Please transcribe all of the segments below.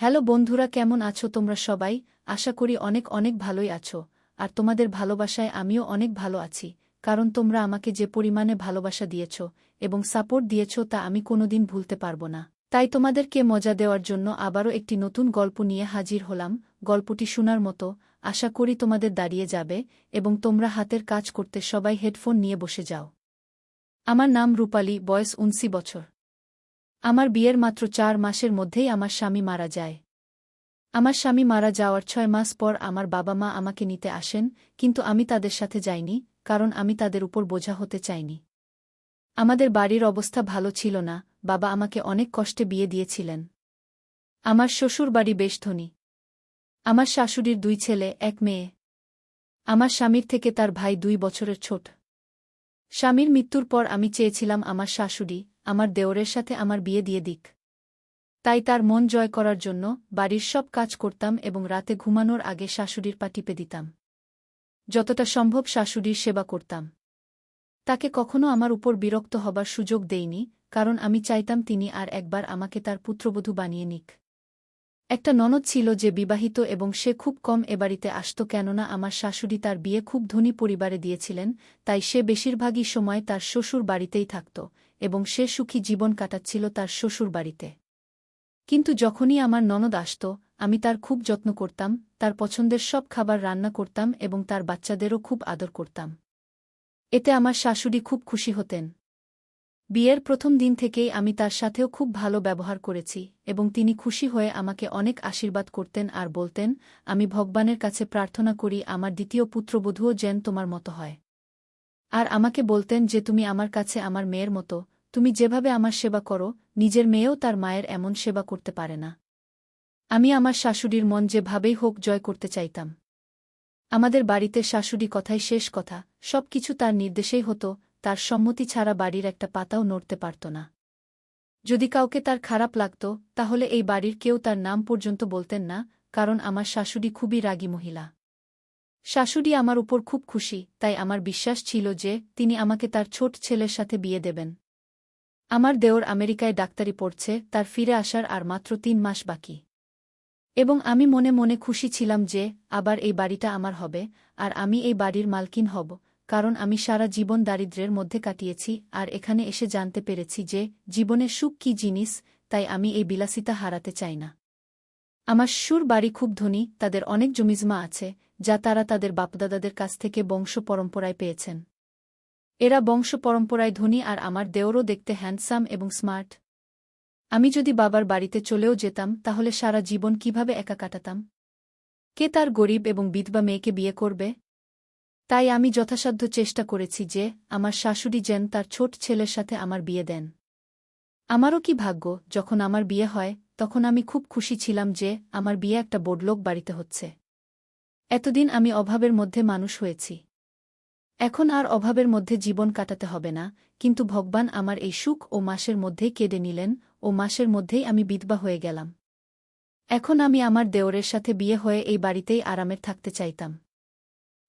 Hello বন্ধুরা, কেমন আছো তোমরা সবাই? আশা করি অনেক অনেক ভালোই আছো। আর তোমাদের ভালোবাসায় আমিও অনেক ভালো আছি, কারণ তোমরা আমাকে যে পরিমাণে ভালোবাসা দিয়েছ এবং সাপোর্ট দিয়েছ তা আমি কোনোদিন ভুলতে পারবো না। তাই তোমাদেরকে মজা দেওয়ার জন্য আবারও একটি নতুন গল্প নিয়ে হাজির হলাম। গল্পটি শোনার মতো, আশা করি তোমাদের দাঁড়িয়ে যাবে এবং তোমরা হাতের কাজ করতে সবাই হেডফোন নিয়ে বসে যাও। আমার নাম রূপালী, বয়স 19 বছর। আমার বিয়ের মাত্র 4 মাসের মধ্যেই আমার স্বামী মারা যায়। আমার স্বামী মারা যাওয়ার 6 মাস পর আমার বাবা মা আমাকে নিতে আসেন, কিন্তু আমি তাদের সাথে যাইনি, কারণ আমি তাদের উপর বোঝা হতে চাইনি। আমাদের বাড়ির অবস্থা ভালো ছিল না, বাবা আমাকে অনেক কষ্টে বিয়ে দিয়েছিলেন। আমার শ্বশুর বাড়ি বেশ ধনী। আমার শাশুড়ির 2 ছেলে 1 মেয়ে। আমার স্বামীর থেকে তার ভাই 2 বছরের ছোট। স্বামীর মৃত্যুর পর আমি চেয়েছিলাম আমার শাশুড়ি আমার দেওরের সাথে আমার বিয়ে দিয়ে দিক। তাই তার মন জয় করার জন্য বাড়ির সব কাজ করতাম এবং রাতে ঘুমানোর আগে শাশুড়ির পা টিপে দিতাম। যতটা সম্ভব শাশুড়ির সেবা করতাম। তাকে কখনো আমার উপর বিরক্ত হবার সুযোগ দেইনি, কারণ আমি চাইতাম তিনি আর একবার আমাকে তার পুত্রবধূ বানিয়ে নিক। একটা ননদ ছিল যে বিবাহিত এবং সে খুব কম এ বাড়িতে আসত, কেননা আমার শাশুড়ি তার বিয়ে খুব ধনী পরিবারে দিয়েছিলেন, তাই সে বেশিরভাগই সময় তার শ্বশুর বাড়িতেই থাকত এবং সে সুখী জীবন কাটাচ্ছিল তার শ্বশুর বাড়িতে। কিন্তু যখনই আমার ননদ আসত, আমি তার খুব যত্ন করতাম, তার পছন্দের সব খাবার রান্না করতাম এবং তার বাচ্চাদেরও খুব আদর করতাম। এতে আমার শাশুড়ি খুব খুশি হতেন। বিয়ের প্রথম দিন থেকেই আমি তার সাথেও খুব ভালো ব্যবহার করেছি এবং তিনি খুশি হয়ে আমাকে অনেক আশীর্বাদ করতেন আর বলতেন, আমি ভগবানের কাছে প্রার্থনা করি আমার দ্বিতীয় পুত্রবধূও যেন তোমার মতো হয়। আর আমাকে বলতেন যে তুমি আমার কাছে আমার মেয়ের মতো, তুমি যেভাবে আমার সেবা করো, নিজের মেয়েও তার মায়ের এমন সেবা করতে পারে না। আমি আমার শাশুড়ির মন যেভাবেই হোক জয় করতে চাইতাম। আমাদের বাড়িতে শাশুড়ি কথাই শেষ কথা, সব কিছু তার নির্দেশেই হতো, তার সম্মতি ছাড়া বাড়ির একটা পাতাও নড়তে পারত না। যদি কাউকে তার খারাপ লাগত, তাহলে এই বাড়ির কেউ তার নাম পর্যন্ত বলতেন না, কারণ আমার শাশুড়ি খুবই রাগী মহিলা। শাশুড়ি আমার উপর খুব খুশি, তাই আমার বিশ্বাস ছিল যে তিনি আমাকে তার ছোট ছেলের সাথে বিয়ে দেবেন। আমার দেওর আমেরিকায় ডাক্তারি পড়ছে, তার ফিরে আসার আর মাত্র 3 মাস বাকি। এবং আমি মনে মনে খুশি ছিলাম যে আবার এই বাড়িটা আমার হবে, আর আমি এই বাড়ির মালকিন হব, কারণ আমি সারা জীবন দারিদ্র্যের মধ্যে কাটিয়েছি আর এখানে এসে জানতে পেরেছি যে জীবনের সুখ কী জিনিস, তাই আমি এই বিলাসিতা হারাতে চাই না। আমার শ্বশুর বাড়ি খুব ধনী, তাদের অনেক জমিজমা আছে, যা তারা তাদের বাপদাদাদের কাছ থেকে বংশ পরম্পরায় পেয়েছেন। এরা বংশ পরম্পরায় ধনী আর আমার দেওরও দেখতে হ্যান্ডসাম এবং স্মার্ট। আমি যদি বাবার বাড়িতে চলেও যেতাম, তাহলে সারা জীবন কিভাবে একা কাটাতাম? কে তার গরিব এবং বিধবা মেয়েকে বিয়ে করবে? তাই আমি যথাসাধ্য চেষ্টা করেছি যে আমার শাশুড়ি যেন তার ছোট ছেলের সাথে আমার বিয়ে দেন। আমারও কি ভাগ্য, যখন আমার বিয়ে হয় তখন আমি খুব খুশি ছিলাম যে আমার বিয়ে একটা বড়লোক বাড়িতে হচ্ছে। এতদিন আমি অভাবের মধ্যে মানুষ হয়েছি। এখন আর অভাবের মধ্যে জীবন কাটাতে হবে না, কিন্তু ভগবান আমার এই সুখ ও মাসের মধ্যেই কেড়ে নিলেন, ও মাসের মধ্যেই আমি বিধবা হয়ে গেলাম। এখন আমি আমার দেওরের সাথে বিয়ে হয়ে এই বাড়িতেই আরামের থাকতে চাইতাম।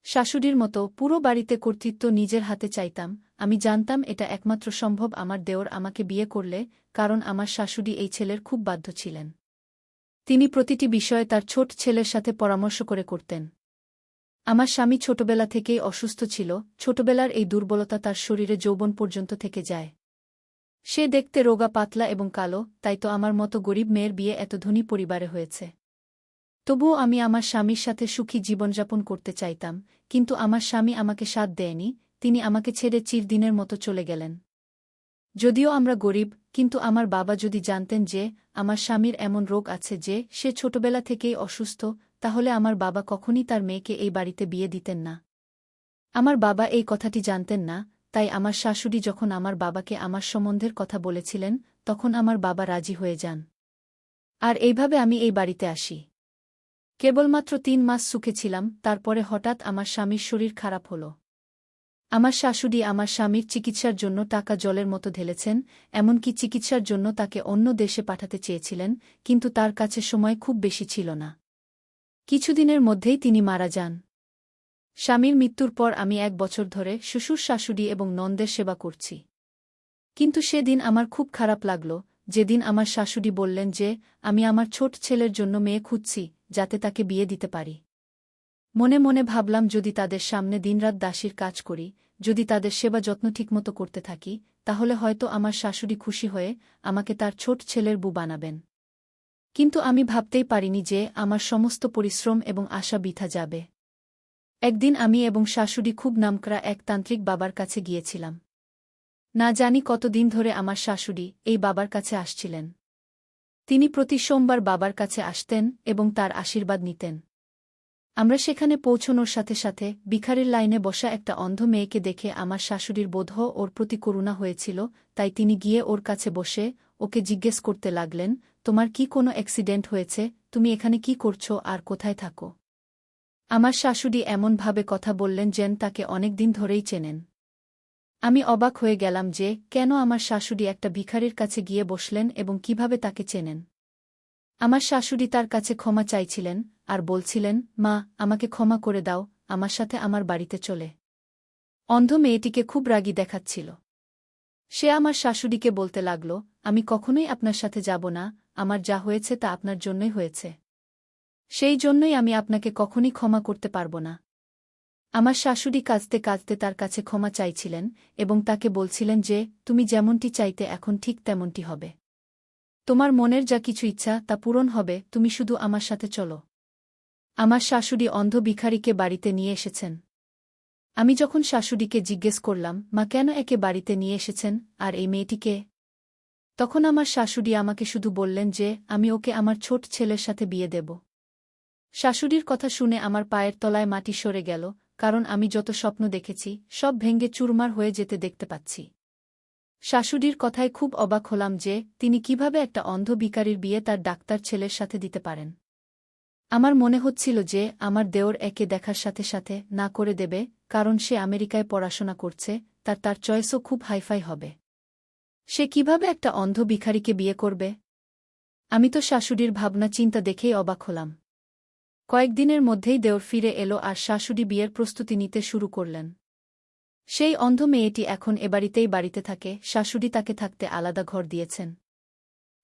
শাশুড়ির মতো পুরো বাড়িতে কর্তৃত্ব নিজের হাতে চাইতাম। আমি জানতাম এটা একমাত্র সম্ভব আমার দেওর আমাকে বিয়ে করলে, কারণ আমার শাশুড়ি এই ছেলের খুব বাধ্য ছিলেন। তিনি প্রতিটি বিষয়ে তার ছোট ছেলের সাথে পরামর্শ করে করতেন। আমার স্বামী ছোটবেলা থেকেই অসুস্থ ছিল, ছোটবেলার এই দুর্বলতা তার শরীরে যৌবন পর্যন্ত থেকে যায়। সে দেখতে রোগা পাতলা এবং কালো, তাই তো আমার মতো গরিব মেয়ের বিয়ে এত ধনী পরিবারে হয়েছে। তবুও আমি আমার স্বামীর সাথে সুখী জীবনযাপন করতে চাইতাম, কিন্তু আমার স্বামী আমাকে সাথ দেয়নি, তিনি আমাকে ছেড়ে চিরদিনের মতো চলে গেলেন। যদিও আমরা গরিব, কিন্তু আমার বাবা যদি জানতেন যে আমার স্বামীর এমন রোগ আছে যে সে ছোটবেলা থেকেই অসুস্থ, তাহলে আমার বাবা কখনই তার মেয়েকে এই বাড়িতে বিয়ে দিতেন না। আমার বাবা এই কথাটি জানতেন না, তাই আমার শাশুড়ি যখন আমার বাবাকে আমার সম্বন্ধের কথা বলেছিলেন, তখন আমার বাবা রাজি হয়ে যান। আর এইভাবে আমি এই বাড়িতে আসি। কেবলমাত্র 3 মাস সুখে ছিলাম, তারপরে হঠাৎ আমার স্বামীর শরীর খারাপ হল। আমার শাশুড়ি আমার স্বামীর চিকিৎসার জন্য টাকা জলের মতো ঢেলেছেন, এমনকি চিকিৎসার জন্য তাকে অন্য দেশে পাঠাতে চেয়েছিলেন, কিন্তু তার কাছে সময় খুব বেশি ছিল না। কিছুদিনের মধ্যেই তিনি মারা যান। স্বামীর মৃত্যুর পর আমি 1 বছর ধরে শ্বশুর শাশুড়ি এবং ননদের সেবা করছি। কিন্তু সেদিন আমার খুব খারাপ লাগল, যেদিন আমার শাশুড়ি বললেন যে আমি আমার ছোট ছেলের জন্য মেয়ে খুঁজছি, যাতে তাকে বিয়ে দিতে পারি। মনে মনে ভাবলাম, যদি তাদের সামনে দিনরাত দাসীর কাজ করি, যদি তাদের সেবা যত্ন ঠিকমতো করতে থাকি, তাহলে হয়তো আমার শাশুড়ি খুশি হয়ে আমাকে তার ছোট ছেলের বউ বানাবেন। কিন্তু আমি ভাবতেই পারিনি যে আমার সমস্ত পরিশ্রম এবং আশা বৃথা যাবে। একদিন আমি এবং শাশুড়ি খুব নামকরা এক তান্ত্রিক বাবার কাছে গিয়েছিলাম। না জানি কতদিন ধরে আমার শাশুড়ি এই বাবার কাছে আসছিলেন। তিনি প্রতি সোমবার বাবার কাছে আসতেন এবং তার আশীর্বাদ নিতেন। আমরা সেখানে পৌঁছনোর সাথে সাথে ভিখারির লাইনে বসা একটা অন্ধ মেয়েকে দেখে আমার শাশুড়ির বোধহয় ওর প্রতি করুণা হয়েছিল, তাই তিনি গিয়ে ওর কাছে বসে ওকে জিজ্ঞেস করতে লাগলেন, তোমার কি কোনো অ্যাক্সিডেন্ট হয়েছে? তুমি এখানে কি করছো আর কোথায় থাকো? আমার শাশুড়ি এমনভাবে কথা বললেন যেন তাকে অনেক দিন ধরেই চেনেন। আমি অবাক হয়ে গেলাম যে কেন আমার শাশুড়ি একটা ভিখারির কাছে গিয়ে বসলেন এবং কিভাবে তাকে চেনেন। আমার শাশুড়ি তার কাছে ক্ষমা চাইছিলেন আর বলছিলেন, মা, আমাকে ক্ষমা করে দাও, আমার সাথে আমার বাড়িতে চলে। অন্ধ মেয়েটিকে খুব রাগী দেখাচ্ছিল। সে আমার শাশুড়িকে বলতে লাগল, আমি কখনোই আপনার সাথে যাব না, আমার যা হয়েছে তা আপনার জন্যই হয়েছে। সেই জন্যই আমি আপনাকে কখনই ক্ষমা করতে পারব না। আমার শাশুড়ি কাঁদতে কাঁদতে তার কাছে ক্ষমা চাইছিলেন এবং তাকে বলছিলেন যে তুমি যেমনটি চাইতে এখন ঠিক তেমনটি হবে। তোমার মনের যা কিছু ইচ্ছা তা পূরণ হবে, তুমি শুধু আমার সাথে চলো। আমার শাশুড়ি অন্ধ ভিখারিকে বাড়িতে নিয়ে এসেছেন। আমি যখন শাশুড়িকে জিজ্ঞেস করলাম, মা, কেন একে বাড়িতে নিয়ে এসেছেন আর এই মেয়েটিকে? তখন আমার শাশুড়ি আমাকে শুধু বললেন যে আমি ওকে আমার ছোট ছেলের সাথে বিয়ে দেব। শাশুড়ির কথা শুনে আমার পায়ের তলায় মাটি সরে গেল, কারণ আমি যত স্বপ্ন দেখেছি সব ভেঙে চুরমার হয়ে যেতে দেখতে পাচ্ছি। শাশুড়ির কথায় খুব অবাক হলাম যে তিনি কিভাবে একটা অন্ধ ভিখারির বিয়ে তার ডাক্তার ছেলের সাথে দিতে পারেন। আমার মনে হচ্ছিল যে আমার দেওর একে দেখার সাথে সাথে না করে দেবে, কারণ সে আমেরিকায় পড়াশোনা করছে, তার চয়েসও খুব হাইফাই হবে। সে কিভাবে একটা অন্ধ ভিখারিকে বিয়ে করবে? আমি তো শাশুড়ির ভাবনা চিন্তা দেখেই অবাক হলাম। কয়েকদিনের মধ্যেই দেওর ফিরে এলো আর শাশুড়ি বিয়ের প্রস্তুতি নিতে শুরু করলেন। সেই অন্ধ মেয়েটি এখন এবাড়িতেই বাড়িতে থাকে, শাশুড়ি তাকে থাকতে আলাদা ঘর দিয়েছেন।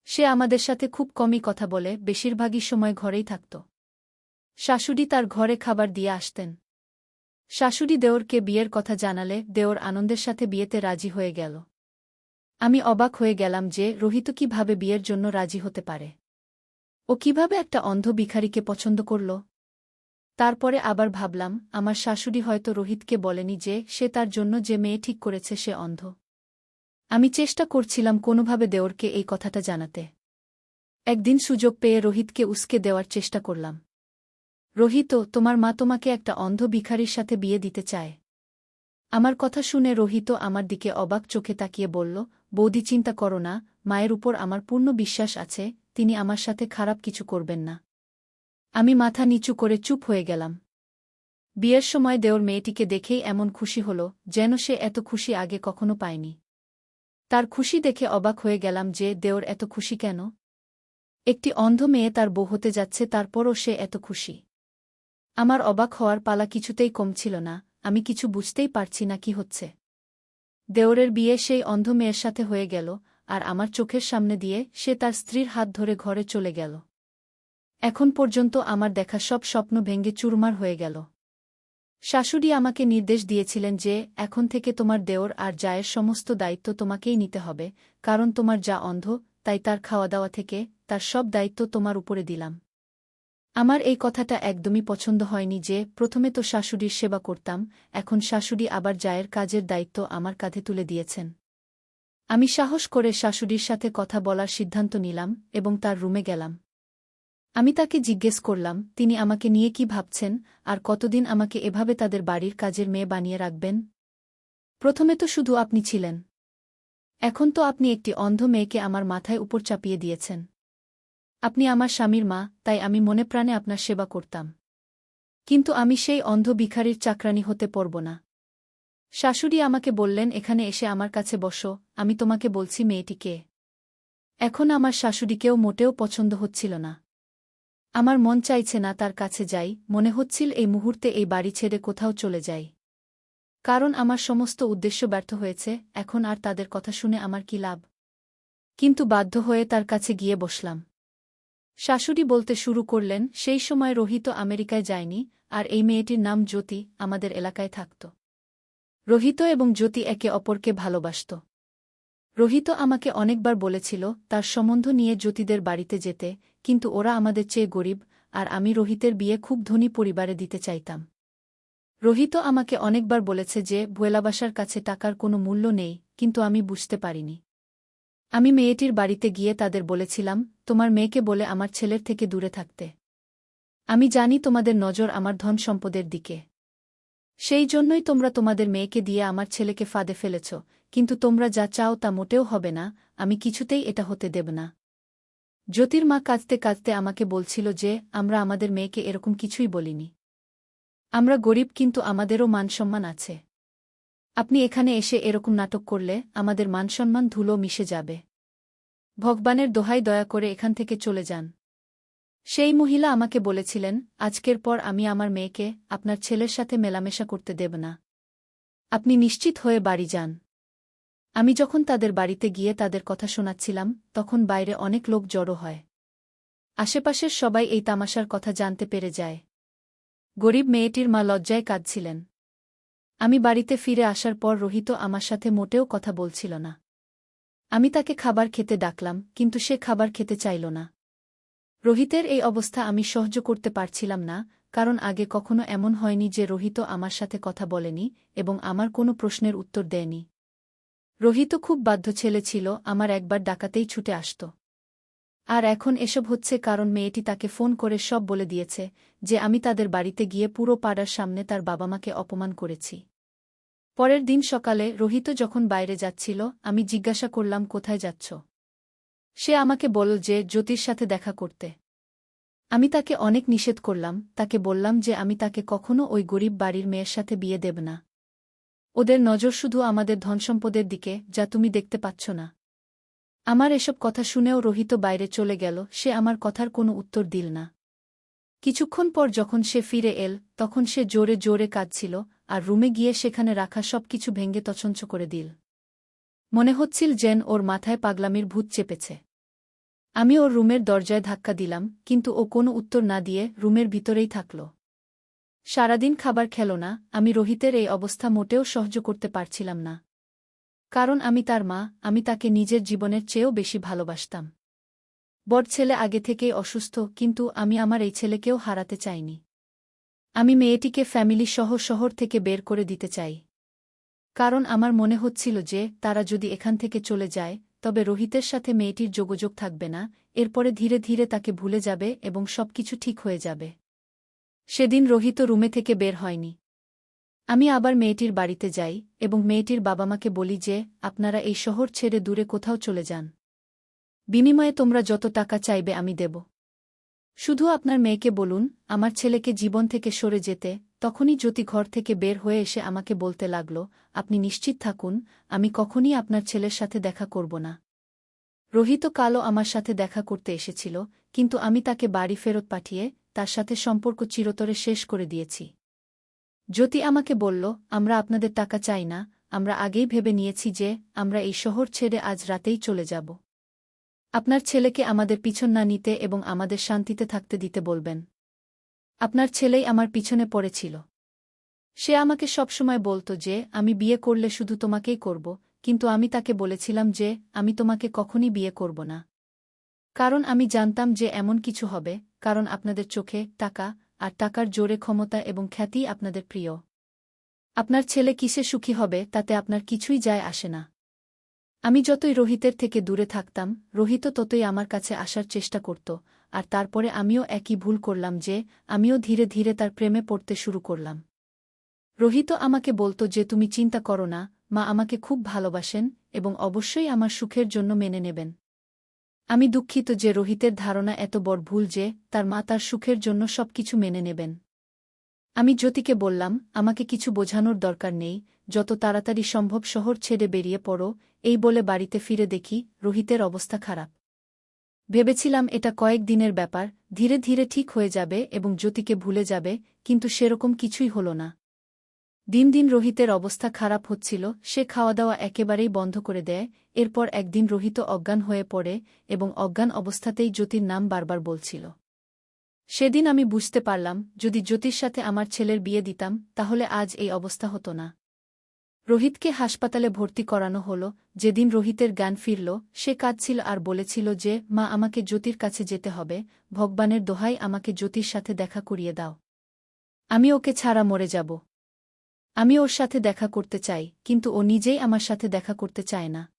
সে আমাদের সাথে খুব কমই কথা বলে, বেশিরভাগই সময় ঘরেই থাকত। শাশুড়ি তার ঘরে খাবার দিয়ে আসতেন। শাশুড়ি দেওরকে বিয়ের কথা জানালে দেওর আনন্দের সাথে বিয়েতে রাজি হয়ে গেল। আমি অবাক হয়ে গেলাম যে রোহিত কিভাবে বিয়ের জন্য রাজি হতে পারে। ও কিভাবে একটা অন্ধ ভিখারিকে পছন্দ করল? তারপরে আবার ভাবলাম, আমার শাশুড়ি হয়তো রোহিতকে বলেনি যে সে তার জন্য যে মেয়ে ঠিক করেছে সে অন্ধ। আমি চেষ্টা করছিলাম কোনোভাবে দেওরকে এই কথাটা জানাতে। একদিন সুযোগ পেয়ে রোহিতকে উস্কে দেওয়ার চেষ্টা করলাম। রোহিত, তোমার মা তোমাকে একটা অন্ধ ভিখারির সাথে বিয়ে দিতে চায়। আমার কথা শুনে রোহিত আমার দিকে অবাক চোখে তাকিয়ে বলল, বৌদি, চিন্তা করো না, মায়ের উপর আমার পূর্ণ বিশ্বাস আছে, তিনি আমার সাথে খারাপ কিছু করবেন না। আমি মাথা নিচু করে চুপ হয়ে গেলাম। বিয়ের সময় দেওর মেয়েটিকে দেখেই এমন খুশি হল যেন সে এত খুশি আগে কখনো পায়নি। তার খুশি দেখে অবাক হয়ে গেলাম যে দেওর এত খুশি কেন? একটি অন্ধ মেয়ে তার বউ হতে যাচ্ছে, তারপরও সে এত খুশি। আমার অবাক হওয়ার পালা কিছুতেই কমছিল না, আমি কিছু বুঝতেই পারছি না কি হচ্ছে। দেওরের বিয়ে সেই অন্ধ মেয়ের সাথে হয়ে গেল আর আমার চোখের সামনে দিয়ে সে তার স্ত্রীর হাত ধরে ঘরে চলে গেল। এখন পর্যন্ত আমার দেখা সব স্বপ্ন ভেঙে চুরমার হয়ে গেল। শাশুড়ি আমাকে নির্দেশ দিয়েছিলেন যে এখন থেকে তোমার দেওর আর জায়ের সমস্ত দায়িত্ব তোমাকেই নিতে হবে, কারণ তোমার যা অন্ধ, তাই তার খাওয়া দাওয়া থেকে তার সব দায়িত্ব তোমার উপরে দিলাম। আমার এই কথাটা একদমই পছন্দ হয়নি যে প্রথমে তো শাশুড়ির সেবা করতাম, এখন শাশুড়ি আবার জায়ের কাজের দায়িত্ব আমার কাঁধে তুলে দিয়েছেন। আমি সাহস করে শাশুড়ির সাথে কথা বলার সিদ্ধান্ত নিলাম এবং তার রুমে গেলাম। আমি তাকে জিজ্ঞেস করলাম, তিনি আমাকে নিয়ে কি ভাবছেন আর কতদিন আমাকে এভাবে তাদের বাড়ির কাজের মেয়ে বানিয়ে রাখবেন? প্রথমে তো শুধু আপনি ছিলেন, এখন তো আপনি একটি অন্ধ মেয়েকে আমার মাথায় উপর চাপিয়ে দিয়েছেন। আপনি আমার স্বামীর মা, তাই আমি মনে প্রাণে আপনার সেবা করতাম। কিন্তু আমি সেই অন্ধ ভিখারির চাকরানী হতে পারব না। শাশুড়ি আমাকে বললেন, এখানে এসে আমার কাছে বসো, আমি তোমাকে বলছি মেয়েটি কে। এখন আমার শাশুড়িকেও মোটেও পছন্দ হচ্ছিল না। আমার মন চাইছে না তার কাছে যাই, মনে হচ্ছিল এই মুহূর্তে এই বাড়ি ছেড়ে কোথাও চলে যাই। কারণ আমার সমস্ত উদ্দেশ্য ব্যর্থ হয়েছে, এখন আর তাদের কথা শুনে আমার কি লাভ? কিন্তু বাধ্য হয়ে তার কাছে গিয়ে বসলাম। শাশুড়ি বলতে শুরু করলেন, সেই সময় রোহিত আমেরিকায় যায়নি, আর এই মেয়েটির নাম জ্যোতি আমাদের এলাকায় থাকত। রোহিত এবং জ্যোতি একে অপরকে ভালোবাসত। রোহিত আমাকে অনেকবার বলেছিল তার সম্বন্ধ নিয়ে জ্যোতিদের বাড়িতে যেতে, কিন্তু ওরা আমাদের চেয়ে গরিব, আর আমি রোহিতের বিয়ে খুব ধনী পরিবারে দিতে চাইতাম। রোহিত আমাকে অনেকবার বলেছে যে ভোলাবাসার কাছে টাকার কোনো মূল্য নেই, কিন্তু আমি বুঝতে পারিনি। আমি মেয়েটির বাড়িতে গিয়ে তাদের বলেছিলাম, তোমার মেয়েকে বলে আমার ছেলের থেকে দূরে থাকতে। আমি জানি তোমাদের নজর আমার ধন সম্পদের দিকে। সেই জন্যই তোমরা তোমাদের মেয়েকে দিয়ে আমার ছেলেকে ফাঁদে ফেলেছ, কিন্তু তোমরা যা চাও তা মোটেও হবে না, আমি কিছুতেই এটা হতে দেব না। জ্যোতির মা কাঁদতে কাঁদতে আমাকে বলছিল যে আমরা আমাদের মেয়েকে এরকম কিছুই বলিনি। আমরা গরিব, কিন্তু আমাদেরও মানসম্মান আছে। আপনি এখানে এসে এরকম নাটক করলে আমাদের মানসম্মান ধুলো মিশে যাবে। ভগবানের দোহাই, দয়া করে এখান থেকে চলে যান। সেই মহিলা আমাকে বলেছিলেন, আজকের পর আমি আমার মেয়েকে আপনার ছেলের সাথে মেলামেশা করতে দেব না। আপনি নিশ্চিত হয়ে বাড়ি যান। আমি যখন তাদের বাড়িতে গিয়ে তাদের কথা শোনাচ্ছিলাম, তখন বাইরে অনেক লোক জড়ো হয়। আশেপাশের সবাই এই তামাশার কথা জানতে পেরে যায়। গরিব মেয়েটির মা লজ্জায় কাঁদছিলেন। আমি বাড়িতে ফিরে আসার পর রোহিত আমার সাথে মোটেও কথা বলছিল না। আমি তাকে খাবার খেতে ডাকলাম, কিন্তু সে খাবার খেতে চাইল না। রোহিতের এই অবস্থা আমি সহ্য করতে পারছিলাম না, কারণ আগে কখনো এমন হয়নি যে রোহিত আমার সাথে কথা বলেনি এবং আমার কোনো প্রশ্নের উত্তর দেয়নি। রোহিত খুব বাধ্য ছেলে ছিল, আমার একবার ডাকাতেই ছুটে আসত। আর এখন এসব হচ্ছে কারণ মেয়েটি তাকে ফোন করে সব বলে দিয়েছে যে আমি তাদের বাড়িতে গিয়ে পুরো পাড়ার সামনে তার বাবা মাকে অপমান করেছি। পরের দিন সকালে রোহিত যখন বাইরে যাচ্ছিল, আমি জিজ্ঞাসা করলাম, কোথায় যাচ্ছ? সে আমাকে বলল যে জ্যোতির সাথে দেখা করতে। আমি তাকে অনেক নিষেধ করলাম, তাকে বললাম যে আমি তাকে কখনো ওই গরিব বাড়ির মেয়ের সাথে বিয়ে দেব না। ওদের নজর শুধু আমাদের ধনসম্পদের দিকে, যা তুমি দেখতে পাচ্ছ না। আমার এসব কথা শুনেও রোহিত বাইরে চলে গেল, সে আমার কথার কোনো উত্তর দিল না। কিছুক্ষণ পর যখন সে ফিরে এল, তখন সে জোরে জোরে কাঁদছিল, আর রুমে গিয়ে সেখানে রাখা সব কিছু ভেঙে তছনছ করে দিল। মনে হচ্ছিল যেন ওর মাথায় পাগলামির ভূত চেপেছে। আমি ওর রুমের দরজায় ধাক্কা দিলাম, কিন্তু ও কোনো উত্তর না দিয়ে রুমের ভিতরেই থাকল। সারাদিন খাবার খেল না। আমি রোহিতের এই অবস্থা মোটেও সহ্য করতে পারছিলাম না। কারণ আমি তার মা, আমি তাকে নিজের জীবনের চেয়েও বেশি ভালোবাসতাম। বড় ছেলে আগে থেকেই অসুস্থ, কিন্তু আমি আমার এই ছেলেকেও হারাতে চাইনি। আমি মেয়েটিকে ফ্যামিলি সহ শহর থেকে বের করে দিতে চাই। কারণ আমার মনে হচ্ছিল যে তারা যদি এখান থেকে চলে যায়, তবে রোহিতের সাথে মেয়েটির যোগাযোগ থাকবে না, এরপরে ধীরে ধীরে তাকে ভুলে যাবে এবং সবকিছু ঠিক হয়ে যাবে। সেদিন রোহিত রুমে থেকে বের হয়নি। আমি আবার মেয়েটির বাড়িতে যাই এবং মেয়েটির বাবা মাকে বলি যে আপনারা এই শহর ছেড়ে দূরে কোথাও চলে যান। বিনিময়ে তোমরা যত টাকা চাইবে আমি দেব। শুধু আপনার মেয়েকে বলুন আমার ছেলেকে জীবন থেকে সরে যেতে। তখনই জ্যোতি ঘর থেকে বের হয়ে এসে আমাকে বলতে লাগল, আপনি নিশ্চিত থাকুন, আমি কখনই আপনার ছেলের সাথে দেখা করব না। রোহিত কালও আমার সাথে দেখা করতে এসেছিল, কিন্তু আমি তাকে বাড়ি ফেরত পাঠিয়ে তার সাথে সম্পর্ক চিরতরে শেষ করে দিয়েছি। জ্যোতি আমাকে বলল, আমরা আপনাদের টাকা চাই না, আমরা আগেই ভেবে নিয়েছি যে আমরা এই শহর ছেড়ে আজ রাতেই চলে যাব। আপনার ছেলেকে আমাদের পিছন না নিতে এবং আমাদের শান্তিতে থাকতে দিতে বলবেন। আপনার ছেলেই আমার পিছনে পড়েছিল। সে আমাকে সবসময় বলত যে আমি বিয়ে করলে শুধু তোমাকেই করব, কিন্তু আমি তাকে বলেছিলাম যে আমি তোমাকে কখনই বিয়ে করব না। কারণ আমি জানতাম যে এমন কিছু হবে, কারণ আপনাদের চোখে টাকা আর টাকার জোরে ক্ষমতা এবং খ্যাতি আপনাদের প্রিয়। আপনার ছেলে কিসে সুখী হবে তাতে আপনার কিছুই যায় আসে না। আমি যতই রোহিতের থেকে দূরে থাকতাম, রোহিত ততই আমার কাছে আসার চেষ্টা করত, আর তারপরে আমিও একই ভুল করলাম যে আমিও ধীরে ধীরে তার প্রেমে পড়তে শুরু করলাম। রোহিত আমাকে বলত যে তুমি চিন্তা করো না, মা আমাকে খুব ভালোবাসেন এবং অবশ্যই আমার সুখের জন্য মেনে নেবেন। আমি দুঃখিত যে রোহিতের ধারণা এত বড় ভুল যে তার মা তার সুখের জন্য সবকিছু মেনে নেবেন। আমি জ্যোতিকে বললাম, আমাকে কিছু বোঝানোর দরকার নেই, যত তাড়াতাড়ি সম্ভব শহর ছেড়ে বেরিয়ে পড়ো। এই বলে বাড়িতে ফিরে দেখি রোহিতের অবস্থা খারাপ। ভেবেছিলাম এটা কয়েক দিনের ব্যাপার, ধীরে ধীরে ঠিক হয়ে যাবে এবং জ্যোতিকে ভুলে যাবে, কিন্তু সেরকম কিছুই হল না। দিন দিন রোহিতের অবস্থা খারাপ হচ্ছিল, সে খাওয়া-দাওয়া একেবারেই বন্ধ করে দেয়। এরপর একদিন রোহিত অজ্ঞান হয়ে পড়ে এবং অজ্ঞান অবস্থাতেই জ্যোতির নাম বারবার বলছিল। সেদিন আমি বুঝতে পারলাম, যদি জ্যোতির সাথে আমার ছেলের বিয়ে দিতাম তাহলে আজ এই অবস্থা হতো না। রোহিতকে হাসপাতালে ভর্তি করানো হলো। যেদিন রোহিতের জ্ঞান ফিরল, সে কাঁদছিল আর বলেছিল যে, মা, আমাকে জ্যোতির কাছে যেতে হবে, ভগবানের দোহাই আমাকে জ্যোতির সাথে দেখা করিয়ে দাও। আমি ওকে ছাড়া মরে যাব। আমি ওর সাথে দেখা করতে চাই, কিন্তু ও নিজেই আমার সাথে দেখা করতে চায় না।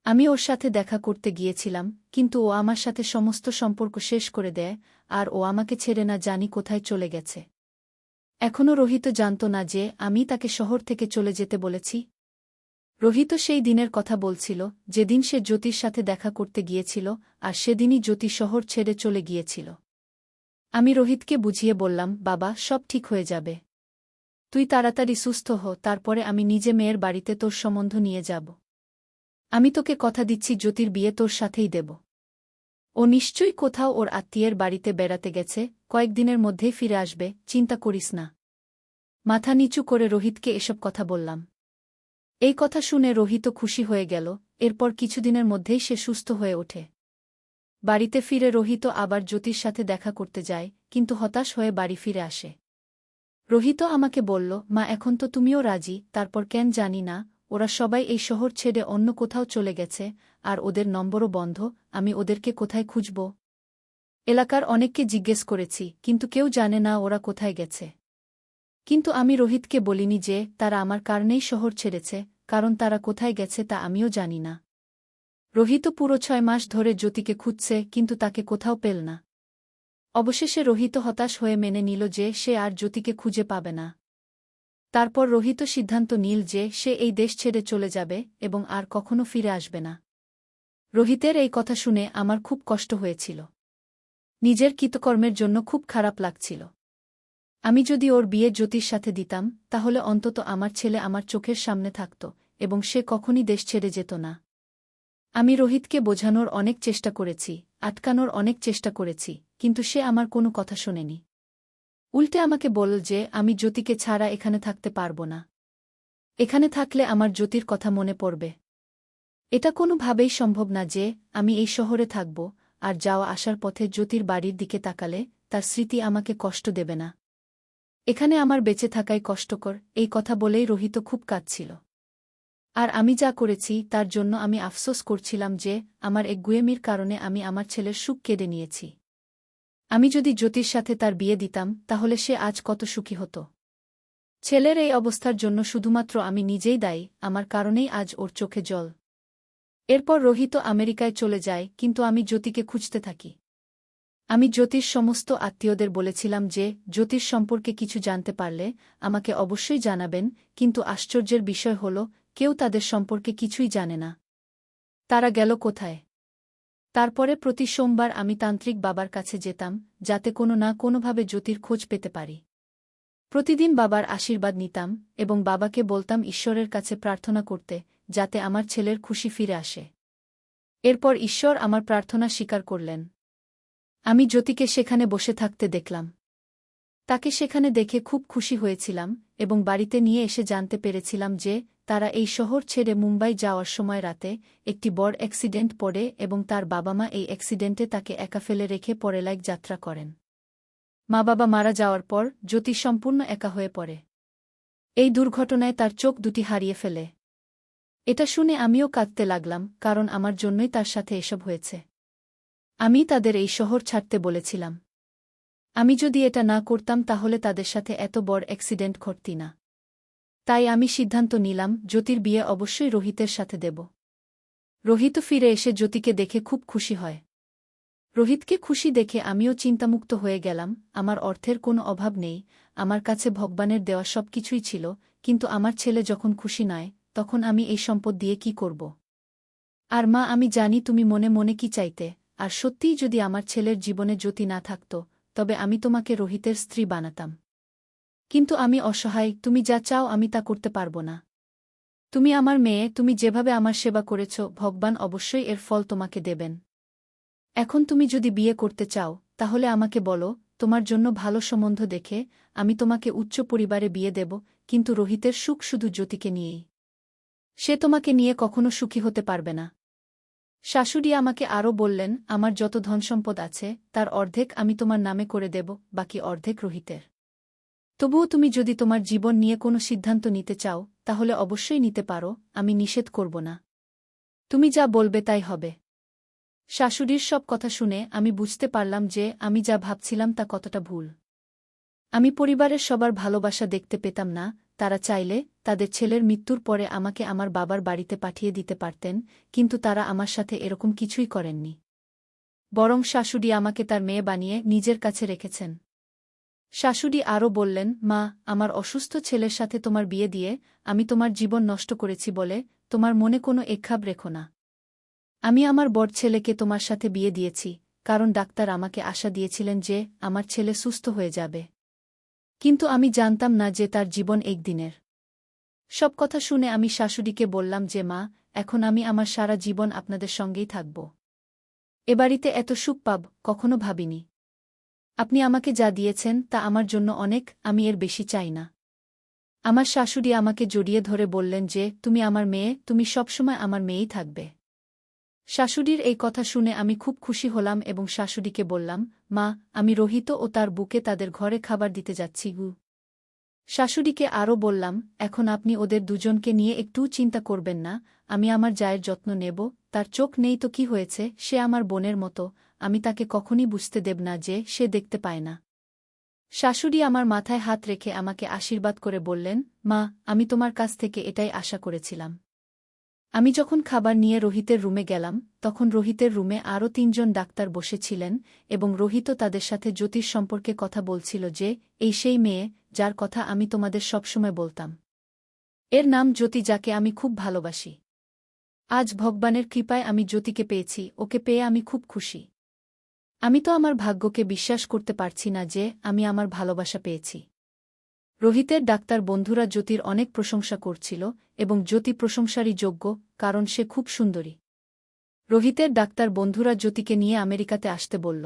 আমি ওর সাথে দেখা করতে গিয়েছিলাম, কিন্তু ও আমার সাথে সমস্ত সম্পর্ক শেষ করে দেয়, আর ও আমাকে ছেড়ে না জানি কোথায় চলে গেছে। এখনও রোহিত জানত না যে আমি তাকে শহর থেকে চলে যেতে বলেছি। রোহিত সেই দিনের কথা বলছিল, যেদিন সে জ্যোতির সাথে দেখা করতে গিয়েছিল, আর সেদিনই জ্যোতি শহর ছেড়ে চলে গিয়েছিল। আমি রোহিতকে বুঝিয়ে বললাম, বাবা, সব ঠিক হয়ে যাবে। তুই তাড়াতাড়ি সুস্থ হ, তারপরে আমি নিজে মেয়ের বাড়িতে তোর সম্বন্ধ নিয়ে যাব। আমি তোকে কথা দিচ্ছি, জ্যোতির বিয়ে তোর সাথেই দেব। ও নিশ্চয়ই কোথাও ওর আত্মীয়ের বাড়িতে বেড়াতে গেছে, কয়েকদিনের মধ্যেই ফিরে আসবে, চিন্তা করিস না। মাথা নিচু করে রোহিতকে এসব কথা বললাম। এই কথা শুনে রোহিত খুশি হয়ে গেল। এরপর কিছুদিনের মধ্যেই সে সুস্থ হয়ে ওঠে। বাড়িতে ফিরে রোহিত আবার জ্যোতির সাথে দেখা করতে যায়, কিন্তু হতাশ হয়ে বাড়ি ফিরে আসে। রোহিত আমাকে বলল, মা, এখন তো তুমিও রাজি, তারপর কেন জানি না ওরা সবাই এই শহর ছেড়ে অন্য কোথাও চলে গেছে, আর ওদের নম্বরও বন্ধ। আমি ওদেরকে কোথায় খুঁজব? এলাকার অনেককে জিজ্ঞেস করেছি, কিন্তু কেউ জানে না ওরা কোথায় গেছে। কিন্তু আমি রোহিতকে বলিনি যে তারা আমার কারণেই শহর ছেড়েছে, কারণ তারা কোথায় গেছে তা আমিও জানি না। রোহিত পুরো 6 মাস ধরে জ্যোতিকে খুঁজছে, কিন্তু তাকে কোথাও পেল না। অবশেষে রোহিত হতাশ হয়ে মেনে নিল যে সে আর জ্যোতিকে খুঁজে পাবে না। তারপর রোহিত সিদ্ধান্ত নিল যে সে এই দেশ ছেড়ে চলে যাবে এবং আর কখনো ফিরে আসবে না। রোহিতের এই কথা শুনে আমার খুব কষ্ট হয়েছিল। নিজের কৃতকর্মের জন্য খুব খারাপ লাগছিল। আমি যদি ওর বিয়ে জ্যোতির সাথে দিতাম, তাহলে অন্তত আমার ছেলে আমার চোখের সামনে থাকত এবং সে কখনই দেশ ছেড়ে যেত না। আমি রোহিতকে বোঝানোর অনেক চেষ্টা করেছি, আটকানোর অনেক চেষ্টা করেছি, কিন্তু সে আমার কোনো কথা শোনেনি। উল্টে আমাকে বলল যে আমি জ্যোতিকে ছাড়া এখানে থাকতে পারব না। এখানে থাকলে আমার জ্যোতির কথা মনে পড়বে। এটা কোনোভাবেই সম্ভব না যে আমি এই শহরে থাকব, আর যাওয়া আসার পথে জ্যোতির বাড়ির দিকে তাকালে তার স্মৃতি আমাকে কষ্ট দেবে না। এখানে আমার বেঁচে থাকাই কষ্টকর। এই কথা বলেই রোহিত খুব কাঁদছিল। আর আমি যা করেছি তার জন্য আমি আফসোস করছিলাম যে আমার একগুঁয়েমির কারণে আমি আমার ছেলের সুখ কেড়ে নিয়েছি। আমি যদি জ্যোতির সাথে তার বিয়ে দিতাম, তাহলে সে আজ কত সুখী হতো। ছেলের এই অবস্থার জন্য শুধুমাত্র আমি নিজেই দায়ী, আমার কারণেই আজ ওর চোখে জল। এরপর রোহিত আমেরিকায় চলে যায়, কিন্তু আমি জ্যোতিকে খুঁজতে থাকি। আমি জ্যোতির সমস্ত আত্মীয়দের বলেছিলাম যে জ্যোতির সম্পর্কে কিছু জানতে পারলে আমাকে অবশ্যই জানাবেন, কিন্তু আশ্চর্যের বিষয় হল, কেউ তাদের সম্পর্কে কিছুই জানে না। তারা গেল কোথায়? তারপরে প্রতি সোমবার আমি তান্ত্রিক বাবার কাছে যেতাম, যাতে কোনো না কোনোভাবে জ্যোতির খোঁজ পেতে পারি। প্রতিদিন বাবার আশীর্বাদ নিতাম এবং বাবাকে বলতাম ঈশ্বরের কাছে প্রার্থনা করতে, যাতে আমার ছেলের খুশি ফিরে আসে। এরপর ঈশ্বর আমার প্রার্থনা স্বীকার করলেন। আমি জ্যোতিকে সেখানে বসে থাকতে দেখলাম। তাকে সেখানে দেখে খুব খুশি হয়েছিলাম এবং বাড়িতে নিয়ে এসে জানতে পেরেছিলাম যে তারা এই শহর ছেড়ে মুম্বাই যাওয়ার সময় রাতে একটি বড় অ্যাক্সিডেন্ট পড়ে এবং তার বাবা-মা এই অ্যাক্সিডেন্টে তাকে একা ফেলে রেখে পরেলাইক যাত্রা করেন। মা-বাবা মারা যাওয়ার পর জ্যোতি সম্পূর্ণ একা হয়ে পড়ে। এই দুর্ঘটনায় তার চোখ দুটি হারিয়ে ফেলে। এটা শুনে আমিও কাঁদতে লাগলাম, কারণ আমার জন্যই তার সাথে এসব হয়েছে। আমি তাদের এই শহর ছাড়তে বলেছিলাম। আমি যদি এটা না করতাম তাহলে তাদের সাথে এত বড় অ্যাক্সিডেন্ট ঘটতি না। তাই আমি সিদ্ধান্ত নিলাম জ্যোতির বিয়ে অবশ্যই রোহিতের সাথে দেব। রোহিত ফিরে এসে জ্যোতিকে দেখে খুব খুশি হয়। রোহিতকে খুশি দেখে আমিও চিন্তামুক্ত হয়ে গেলাম। আমার অর্থের কোনো অভাব নেই, আমার কাছে ভগবানের দেওয়া সব কিছুই ছিল, কিন্তু আমার ছেলে যখন খুশি নয়, তখন আমি এই সম্পদ দিয়ে কি করব? আর মা, আমি জানি তুমি মনে মনে কি চাইতে, আর সত্যিই যদি আমার ছেলের জীবনে জ্যোতি না থাকত, তবে আমি তোমাকে রোহিতের স্ত্রী বানাতাম। কিন্তু আমি অসহায়, তুমি যা চাও আমি তা করতে পারব না। তুমি আমার মেয়ে, তুমি যেভাবে আমার সেবা করেছ, ভগবান অবশ্যই এর ফল তোমাকে দেবেন। এখন তুমি যদি বিয়ে করতে চাও, তাহলে আমাকে বলো, তোমার জন্য ভালো সম্বন্ধ দেখে আমি তোমাকে উচ্চ পরিবারে বিয়ে দেব, কিন্তু রোহিতের সুখ শুধু জ্যোতিকে নিয়েই। সে তোমাকে নিয়ে কখনো সুখী হতে পারবে না। শাশুড়ি আমাকে আরও বললেন, আমার যত ধনসম্পদ আছে তার অর্ধেক আমি তোমার নামে করে দেব, বাকি অর্ধেক রোহিতের। তবুও তুমি যদি তোমার জীবন নিয়ে কোনো সিদ্ধান্ত নিতে চাও তাহলে অবশ্যই নিতে পারো, আমি নিষেধ করব না। তুমি যা বলবে তাই হবে। শাশুড়ির সব কথা শুনে আমি বুঝতে পারলাম যে আমি যা ভাবছিলাম তা কতটা ভুল। আমি পরিবারের সবার ভালোবাসা দেখতে পেতাম না। তারা চাইলে তাদের ছেলের মৃত্যুর পরে আমাকে আমার বাবার বাড়িতে পাঠিয়ে দিতে পারতেন, কিন্তু তারা আমার সাথে এরকম কিছুই করেননি। বরং শাশুড়ি আমাকে তার মেয়ে বানিয়ে নিজের কাছে রেখেছেন। শাশুড়ি আরও বললেন, মা, আমার অসুস্থ ছেলের সাথে তোমার বিয়ে দিয়ে আমি তোমার জীবন নষ্ট করেছি বলে তোমার মনে কোনো একখাপ রেখো না। আমি আমার বড় ছেলেকে তোমার সাথে বিয়ে দিয়েছি, কারণ ডাক্তার আমাকে আশা দিয়েছিলেন যে আমার ছেলে সুস্থ হয়ে যাবে। কিন্তু আমি জানতাম না যে তার জীবন একদিনের। সব কথা শুনে আমি শাশুড়িকে বললাম যে মা, এখন আমি আমার সারা জীবন আপনাদের সঙ্গেই থাকব। এ বাড়িতে এত সুখ পাব কখনো ভাবিনি। আপনি আমাকে যা দিয়েছেন তা আমার জন্য অনেক, আমি এর বেশি চাই না। আমার শাশুড়ি আমাকে জড়িয়ে ধরে বললেন যে তুমি আমার মেয়ে, তুমি সবসময় আমার মেয়েই থাকবে। শাশুড়ির এই কথা শুনে আমি খুব খুশি হলাম এবং শাশুড়িকে বললাম, মা, আমি রোহিত ও তার বুকে তাদের ঘরে খাবার দিতে যাচ্ছি। শাশুড়িকে আরও বললাম, এখন আপনি ওদের দুজনকে নিয়ে একটুও চিন্তা করবেন না, আমি আমার জায়ের যত্ন নেব। তার চোখ নেই তো কি হয়েছে, সে আমার বোনের মতো, আমি তাকে কখনই বুঝতে দেব না যে সে দেখতে পায় না। শাশুড়ি আমার মাথায় হাত রেখে আমাকে আশীর্বাদ করে বললেন, মা, আমি তোমার কাছ থেকে এটাই আশা করেছিলাম। আমি যখন খাবার নিয়ে রোহিতের রুমে গেলাম তখন রোহিতের রুমে আরও ৩ জন ডাক্তার বসেছিলেন এবং রোহিতও তাদের সাথে জ্যোতির সম্পর্কে কথা বলছিল যে এই সেই মেয়ে যার কথা আমি তোমাদের সবসময় বলতাম। এর নাম জ্যোতি, যাকে আমি খুব ভালোবাসি। আজ ভগবানের কৃপায় আমি জ্যোতিকে পেয়েছি, ওকে পেয়ে আমি খুব খুশি। আমি তো আমার ভাগ্যকে বিশ্বাস করতে পারছি না যে আমি আমার ভালোবাসা পেয়েছি। রোহিতের ডাক্তার বন্ধুরা জ্যোতির অনেক প্রশংসা করছিল এবং জ্যোতি প্রশংসারই যোগ্য, কারণ সে খুব সুন্দরী। রোহিতের ডাক্তার বন্ধুরা জ্যোতিকে নিয়ে আমেরিকাতে আসতে বলল।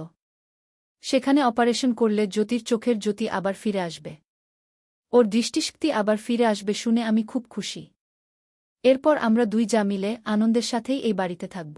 সেখানে অপারেশন করলে জ্যোতির চোখের জ্যোতি আবার ফিরে আসবে, ওর দৃষ্টিশক্তি আবার ফিরে আসবে শুনে আমি খুব খুশি। এরপর আমরা দুই যা মিলে আনন্দের সাথেই এই বাড়িতে থাকব।